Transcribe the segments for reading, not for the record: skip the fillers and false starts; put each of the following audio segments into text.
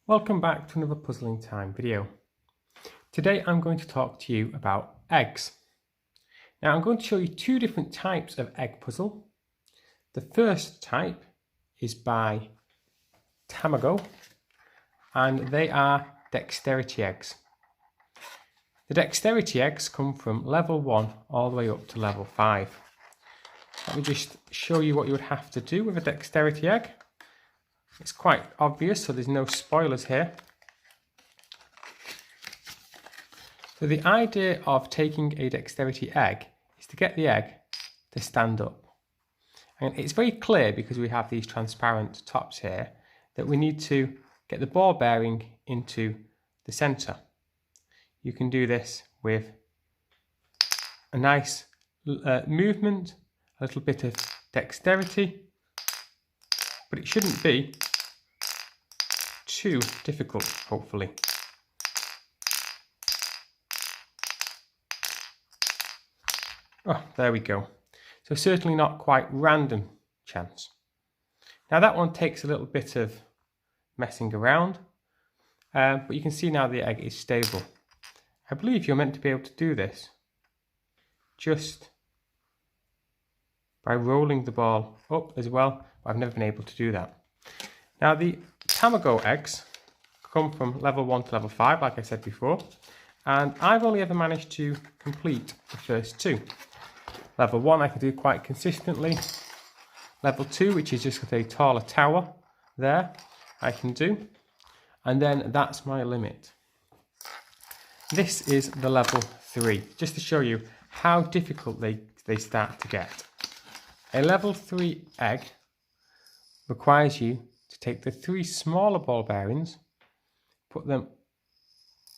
Welcome back to another Puzzling Time video. Today I'm going to talk to you about eggs. Now I'm going to show you two different types of egg puzzle. The first type is by Tamago and they are dexterity eggs. The dexterity eggs come from level 1 all the way up to level 5. Let me just show you what you would have to do with a dexterity egg. It's quite obvious, so there's no spoilers here. So the idea of taking a dexterity egg is to get the egg to stand up. And it's very clear, because we have these transparent tops here, that we need to get the ball bearing into the centre. You can do this with a nice movement, a little bit of dexterity, but it shouldn't be too difficult, hopefully. Oh, there we go. So certainly not quite random chance. Now that one takes a little bit of messing around, but you can see now the egg is stable. I believe you're meant to be able to do this just by rolling the ball up as well. I've never been able to do that. Now the Tamago eggs come from level 1 to level 5, like I said before, and I've only ever managed to complete the first two. Level 1 I can do quite consistently. Level 2, which is just with a taller tower there, I can do, and then that's my limit. This is the level 3, just to show you how difficult they start to get. A level 3 egg requires you to take the 3 smaller ball bearings, put them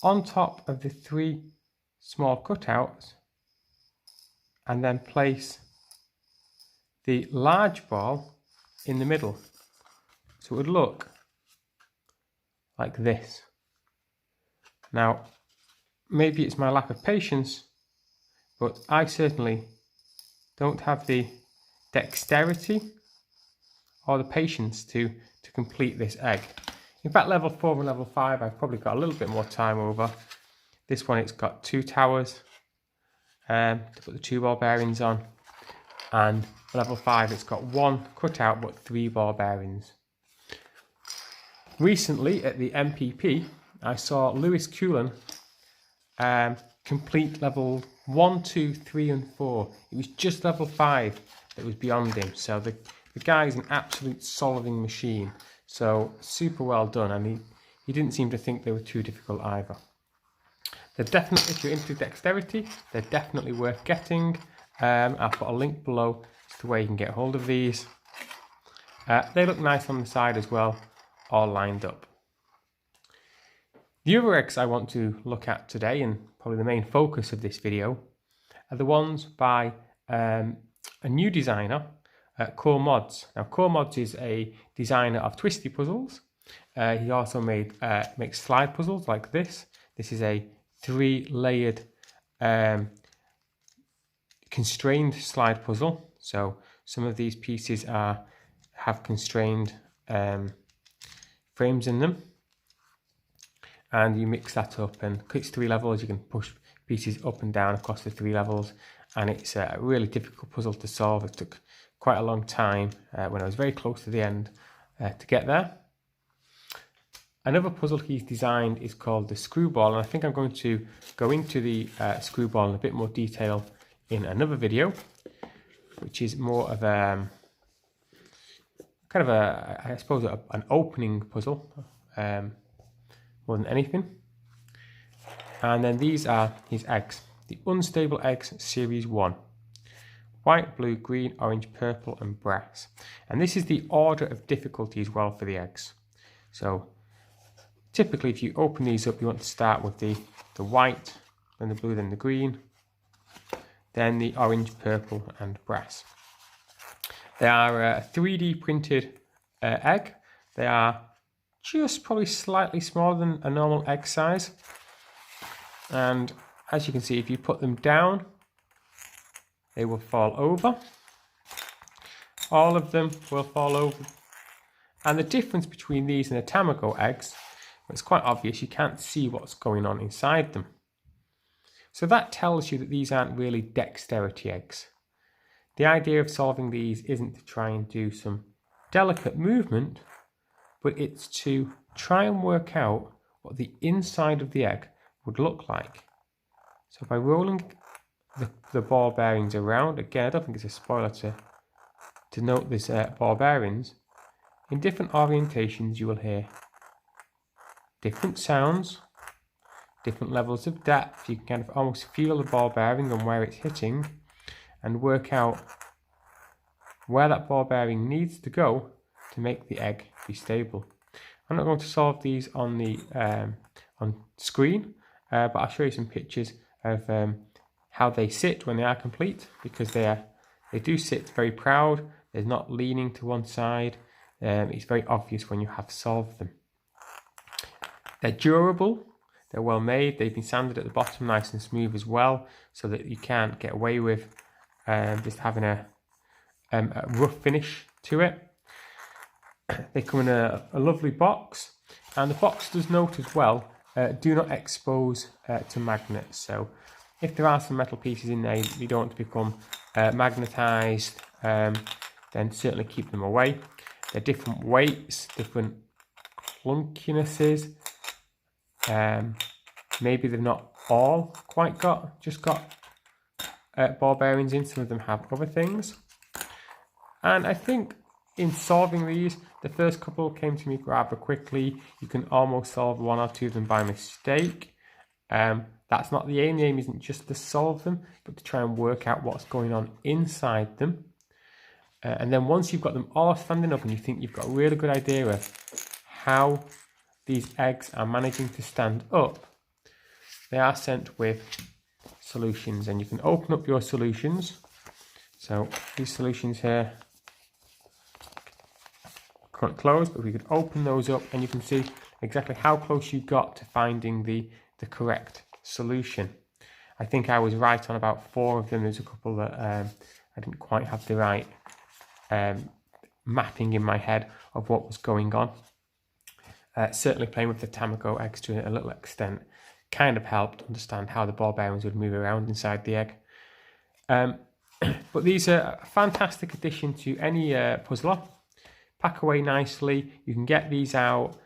on top of the 3 small cutouts, and then place the large ball in the middle. So it would look like this. Now, maybe it's my lack of patience, but I certainly don't have the dexterity or the patience to complete this egg. In fact, level 4 and level 5 I've probably got a little bit more time over. This one, it's got 2 towers to put the 2 ball bearings on, and level 5 it's got 1 cutout but 3 ball bearings. Recently at the MPP I saw Lewis Cullen complete level 1, 2, 3 and 4. It was just level 5 that was beyond him, so the guy is an absolute solving machine. So super well done, and he didn't seem to think they were too difficult either. They're definitely, if you're into dexterity, they're definitely worth getting. I'll put a link below as to where you can get hold of these. They look nice on the side as well, all lined up. The other eggs I want to look at today, and probably the main focus of this video, are the ones by a new designer, CoreMods. Now CoreMods is a designer of twisty puzzles. He also makes slide puzzles like this. This is a 3-layered constrained slide puzzle. So some of these pieces have constrained frames in them, and you mix that up, and it's 3 levels. You can push pieces up and down across the 3 levels, and it's a really difficult puzzle to solve. It took quite a long time when I was very close to the end to get there. Another puzzle he's designed is called the Screwball, and I think I'm going to go into the Screwball in a bit more detail in another video, which is more of a kind of I suppose an opening puzzle more than anything. And then these are his eggs, the Unstable Eggs Series 1. White, blue, green, orange, purple and brass. And this is the order of difficulty as well for the eggs. So typically if you open these up, you want to start with the white, then the blue, then the green, then the orange, purple and brass. They are a 3D printed egg. They are just probably slightly smaller than a normal egg size. And as you can see, if you put them down, they will fall over. All of them will fall over. And the difference between these and the Tamago eggs, it's quite obvious, you can't see what's going on inside them. So that tells you that these aren't really dexterity eggs. The idea of solving these isn't to try and do some delicate movement, but it's to try and work out what the inside of the egg would look like. So by rolling the ball bearings around, again, I don't think it's a spoiler to note this ball bearings, in different orientations you will hear different sounds, different levels of depth. You can kind of almost feel the ball bearing and where it's hitting and work out where that ball bearing needs to go to make the egg be stable. I'm not going to solve these on the on screen, but I'll show you some pictures of how they sit when they are complete, because they do sit very proud. They're not leaning to one side. It's very obvious when you have solved them. They're durable. They're well made. They've been sanded at the bottom nice and smooth as well, so that you can't get away with just having a rough finish to it. They come in a lovely box, and the box does note as well, do not expose to magnets. So if there are some metal pieces in there you don't want to become magnetized, then certainly keep them away. They're different weights, different clunkinesses. Maybe they've not all quite got ball bearings in. Some of them have other things. And I think in solving these, the first couple came to me rather quickly. You can almost solve one or two of them by mistake. That's not the aim. The aim isn't just to solve them, but to try and work out what's going on inside them. And then once you've got them all standing up and you think you've got a really good idea of how these eggs are managing to stand up, they are sent with solutions, and you can open up your solutions. So these solutions here currently closed, but we could open those up and you can see exactly how close you got to finding the correct solution. I think I was right on about 4 of them. There's a couple that I didn't quite have the right mapping in my head of what was going on. Certainly playing with the Tamago eggs to a little extent kind of helped understand how the ball bearings would move around inside the egg. But these are a fantastic addition to any puzzler. Pack away nicely. You can get these out.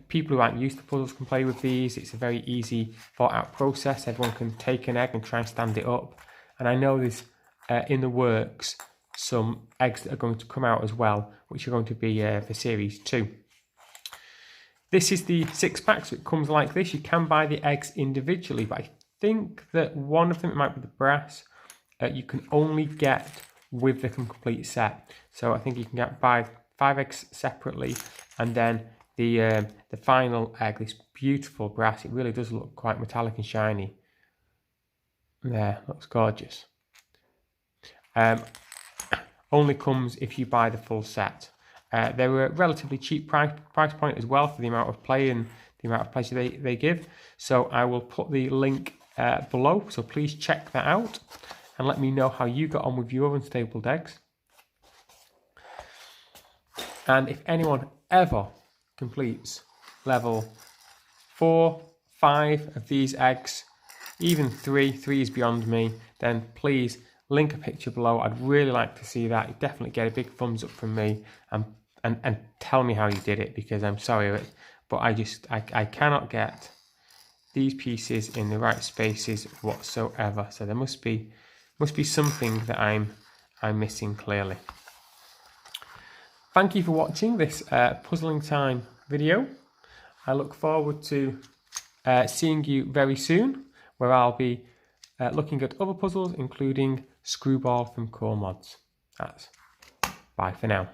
People who aren't used to puzzles can play with these. It's a very easy thought out process. Everyone can take an egg and try and stand it up. And I know there's in the works some eggs that are going to come out as well, which are going to be for series 2. This is the 6-pack, so it comes like this. You can buy the eggs individually, but I think that one of them, it might be the brass, you can only get with the complete set. So I think you can buy 5 eggs separately, and then the final egg, this beautiful brass. It really does look quite metallic and shiny. There, looks gorgeous. Only comes if you buy the full set. They were a relatively cheap price point as well for the amount of play and the amount of pleasure they give. So I will put the link below, so please check that out and let me know how you got on with your unstable eggs. And if anyone ever completes level 4, 5 of these eggs, even 3 is beyond me, then please link a picture below. I'd really like to see that. You definitely get a big thumbs up from me, and tell me how you did it, because I'm sorry, but I cannot get these pieces in the right spaces whatsoever. So there must be something that I'm missing clearly. Thank you for watching this puzzling time video. I look forward to seeing you very soon, where I'll be looking at other puzzles, including Screwball from CoreMods. That's bye for now.